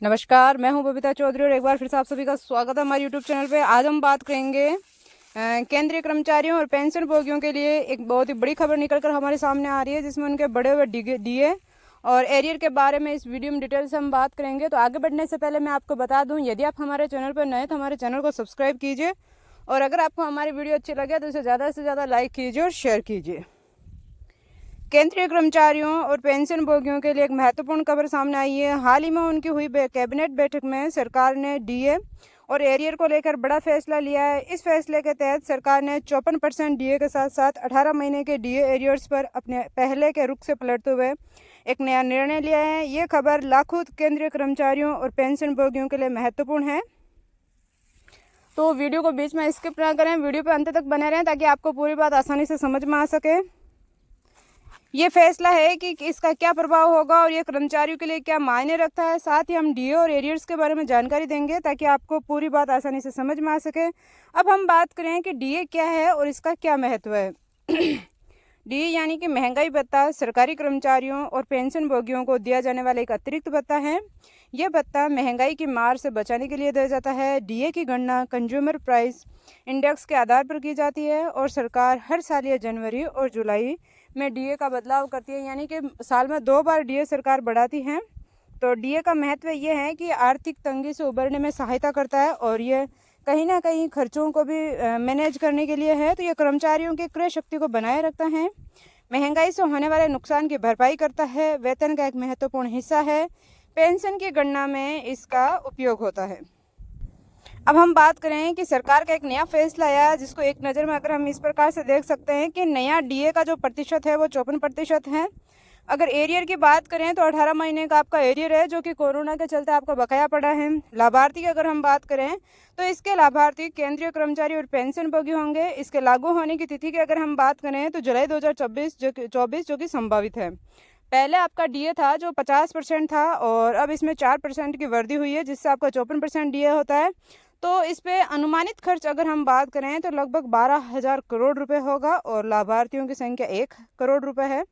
नमस्कार, मैं हूं बबीता चौधरी और एक बार फिर से आप सभी का स्वागत है हमारे यूट्यूब चैनल पे। आज हम बात करेंगे केंद्रीय कर्मचारियों और पेंशन भोगियों के लिए एक बहुत ही बड़ी खबर निकलकर हमारे सामने आ रही है, जिसमें उनके बढ़े हुए डीए और एरियर के बारे में इस वीडियो में डिटेल से हम बात करेंगे। तो आगे बढ़ने से पहले मैं आपको बता दूँ, यदि आप हमारे चैनल पर नए तो हमारे चैनल को सब्सक्राइब कीजिए और अगर आपको हमारी वीडियो अच्छी लगे तो इसे ज़्यादा से ज़्यादा लाइक कीजिए और शेयर कीजिए। केंद्रीय कर्मचारियों और पेंशन भोगियों के लिए एक महत्वपूर्ण खबर सामने आई है। हाल ही में उनकी हुई कैबिनेट बैठक में सरकार ने डीए और एरियर को लेकर बड़ा फैसला लिया है। इस फैसले के तहत सरकार ने 54% डीए के साथ साथ 18 महीने के डीए एरियर्स पर अपने पहले के रुख से पलटते हुए एक नया निर्णय लिया है। ये खबर लाखों केंद्रीय कर्मचारियों और पेंशन भोगियों के लिए महत्वपूर्ण है। तो वीडियो को बीच में स्किप ना करें, वीडियो पर अंत तक बने रहें ताकि आपको पूरी बात आसानी से समझ में आ सके। ये फैसला है कि इसका क्या प्रभाव होगा और ये कर्मचारियों के लिए क्या मायने रखता है। साथ ही हम डीए और एरियर्स के बारे में जानकारी देंगे ताकि आपको पूरी बात आसानी से समझ में आ सके। अब हम बात करें कि डीए क्या है और इसका क्या महत्व है। डीए यानी कि महंगाई भत्ता सरकारी कर्मचारियों और पेंशन भोगियों को दिया जाने वाला एक अतिरिक्त भत्ता है। यह भत्ता महंगाई की मार से बचाने के लिए दिया जाता है। डीए की गणना कंज्यूमर प्राइस इंडेक्स के आधार पर की जाती है और सरकार हर साल या जनवरी और जुलाई में डीए का बदलाव करती है, यानी कि साल में 2 बार डीए सरकार बढ़ाती है। तो डीए का महत्व ये है कि आर्थिक तंगी से उबरने में सहायता करता है और ये कहीं ना कहीं खर्चों को भी मैनेज करने के लिए है। तो ये कर्मचारियों की क्रय शक्ति को बनाए रखता है, महंगाई से होने वाले नुकसान की भरपाई करता है, वेतन का एक महत्वपूर्ण हिस्सा है, पेंशन की गणना में इसका उपयोग होता है। अब हम बात करें कि सरकार का एक नया फैसला आया, जिसको एक नज़र में अगर हम इस प्रकार से देख सकते हैं कि नया डीए का जो प्रतिशत है वो 54% है। अगर एरियर की बात करें तो 18 महीने का आपका एरियर है, जो कि कोरोना के चलते आपका बकाया पड़ा है। लाभार्थी की अगर हम बात करें तो इसके लाभार्थी केंद्रीय कर्मचारी और पेंशन भोगी होंगे। इसके लागू होने की तिथि की अगर हम बात करें तो जुलाई 2024 जो कि संभावित है। पहले आपका डीए था जो 50% था और अब इसमें 4% की वृद्धि हुई है, जिससे आपका 54% डीए होता है। तो इस पे अनुमानित खर्च अगर हम बात करें तो लगभग 12,000 करोड़ रुपए होगा और लाभार्थियों की संख्या 1 करोड़ रुपए है,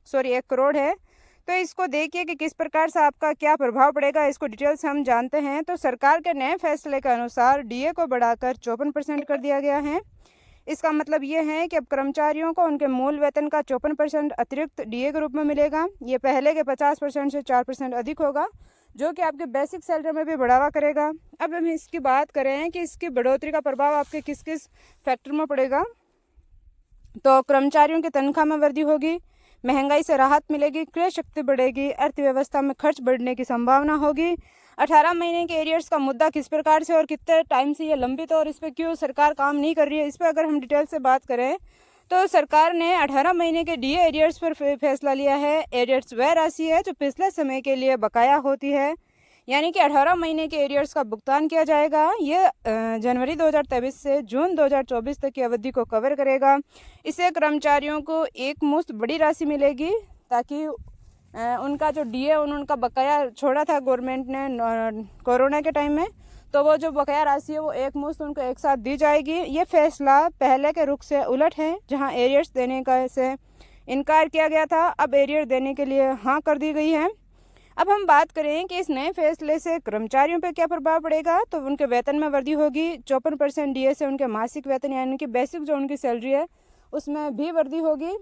1 करोड़ है। तो इसको देखिए कि किस प्रकार से आपका क्या प्रभाव पड़ेगा, इसको डिटेल से हम जानते हैं। तो सरकार के नए फैसले के अनुसार डीए को बढ़ाकर 54% कर दिया गया है। इसका मतलब ये है कि अब कर्मचारियों को उनके मूल वेतन का 54% अतिरिक्त डीए के रूप में मिलेगा। ये पहले के 50% से 4% अधिक होगा, जो कि आपके बेसिक सैलरी में भी बढ़ावा करेगा। अब हम इसकी बात करें कि इसकी बढ़ोतरी का प्रभाव आपके किस किस फैक्टर में पड़ेगा। तो कर्मचारियों की तनख्वाह में वृद्धि होगी, महंगाई से राहत मिलेगी, क्रय शक्ति बढ़ेगी, अर्थव्यवस्था में खर्च बढ़ने की संभावना होगी। 18 महीने के एरियर्स का मुद्दा किस प्रकार से और कितने टाइम से ये लंबित है और इस पर क्यों सरकार काम नहीं कर रही है, इस पर अगर हम डिटेल से बात करें तो सरकार ने 18 महीने के डीए एरियर्स पर फैसला लिया है। एरियर्स वह राशि है जो पिछले समय के लिए बकाया होती है, यानी कि 18 महीने के एरियर्स का भुगतान किया जाएगा। ये जनवरी 2023 से जून 2024 तक की अवधि को कवर करेगा। इससे कर्मचारियों को एक मुश्त बड़ी राशि मिलेगी, ताकि उनका जो डीए उनका बकाया छोड़ा था गवर्नमेंट ने कोरोना के टाइम में, तो वो जो बकाया राशि है वो एक मुश्त उनको एक साथ दी जाएगी। ये फैसला पहले के रुख से उलट है, जहां एरियर्स देने का से इनकार किया गया था, अब एरियर देने के लिए हाँ कर दी गई है। अब हम बात करें कि इस नए फैसले से कर्मचारियों पर क्या प्रभाव पड़ेगा। तो उनके वेतन में वृद्धि होगी। 54% डीए से उनके मासिक वेतन यानी कि बेसिक जो उनकी सैलरी है उसमें भी वृद्धि होगी।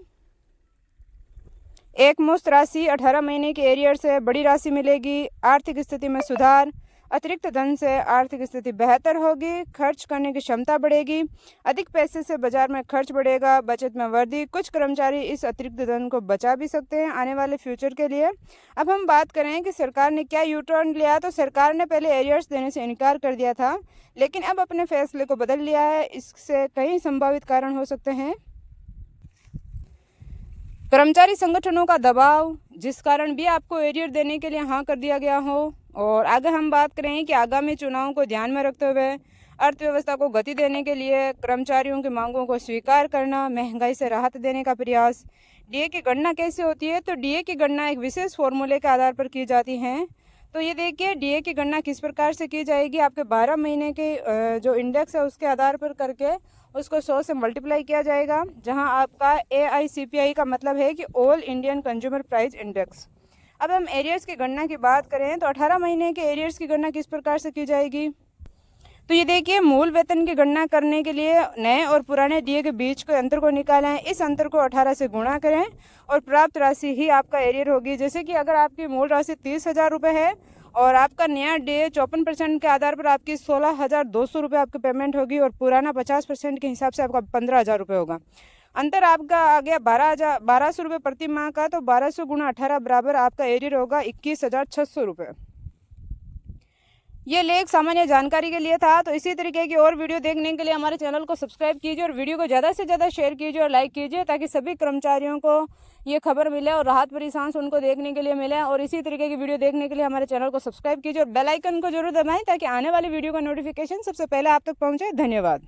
एक मुश्त राशि 18 महीने के एरियर से बड़ी राशि मिलेगी। आर्थिक स्थिति में सुधार, अतिरिक्त धन से आर्थिक स्थिति बेहतर होगी, खर्च करने की क्षमता बढ़ेगी, अधिक पैसे से बाजार में खर्च बढ़ेगा, बचत में वृद्धि। कुछ कर्मचारी इस अतिरिक्त धन को बचा भी सकते हैं आने वाले फ्यूचर के लिए। अब हम बात करें कि सरकार ने क्या यू टर्न लिया। तो सरकार ने पहले एरियर्स देने से इनकार कर दिया था, लेकिन अब अपने फैसले को बदल लिया है। इससे कई संभावित कारण हो सकते हैं। कर्मचारी संगठनों का दबाव, जिस कारण भी आपको एरियर देने के लिए हाँ कर दिया गया हो। और आगे हम बात करें कि आगामी चुनावों को ध्यान में रखते हुए अर्थव्यवस्था को गति देने के लिए कर्मचारियों की मांगों को स्वीकार करना, महंगाई से राहत देने का प्रयास। डीए की गणना कैसे होती है। तो डीए की गणना एक विशेष फॉर्मूले के आधार पर की जाती है। तो ये देखिए डीए की गणना किस प्रकार से की जाएगी। आपके 12 महीने के जो इंडेक्स है उसके आधार पर करके उसको 100 से मल्टीप्लाई किया जाएगा, जहां आपका AICPI का मतलब है कि all Indian consumer price index. अब हम एरियर्स की गणना की बात करें तो 18 महीने के एरियर्स की गणना किस प्रकार से की जाएगी। तो ये देखिए, मूल वेतन की गणना करने के लिए नए और पुराने डीए के बीच के अंतर को निकालें। इस अंतर को 18 से गुणा करें और प्राप्त राशि ही आपका एरियर होगी। जैसे कि अगर आपकी मूल राशि 30,000 रुपये है और आपका नया डीए 54% के आधार पर आपकी 16,200 रुपये आपकी पेमेंट होगी और पुराना 50% के हिसाब से आपका 15,000 रुपये होगा। अंतर आपका आ गया 1200 रुपये प्रति माह का। तो 1200 गुणा 18 बराबर आपका एरियर होगा 21,600 रुपये। ये लेख सामान्य जानकारी के लिए था। तो इसी तरीके की और वीडियो देखने के लिए हमारे चैनल को सब्सक्राइब कीजिए और वीडियो को ज़्यादा से ज़्यादा शेयर कीजिए और लाइक कीजिए, ताकि सभी कर्मचारियों को ये खबर मिले और राहत भरी सांस उनको देखने के लिए मिले। और इसी तरीके की वीडियो देखने के लिए हमारे चैनल को सब्सक्राइब कीजिए और बेल आइकन को जरूर दबाएं, ताकि आने वाली वीडियो का नोटिफिकेशन सबसे पहले आप तक पहुँचे। धन्यवाद।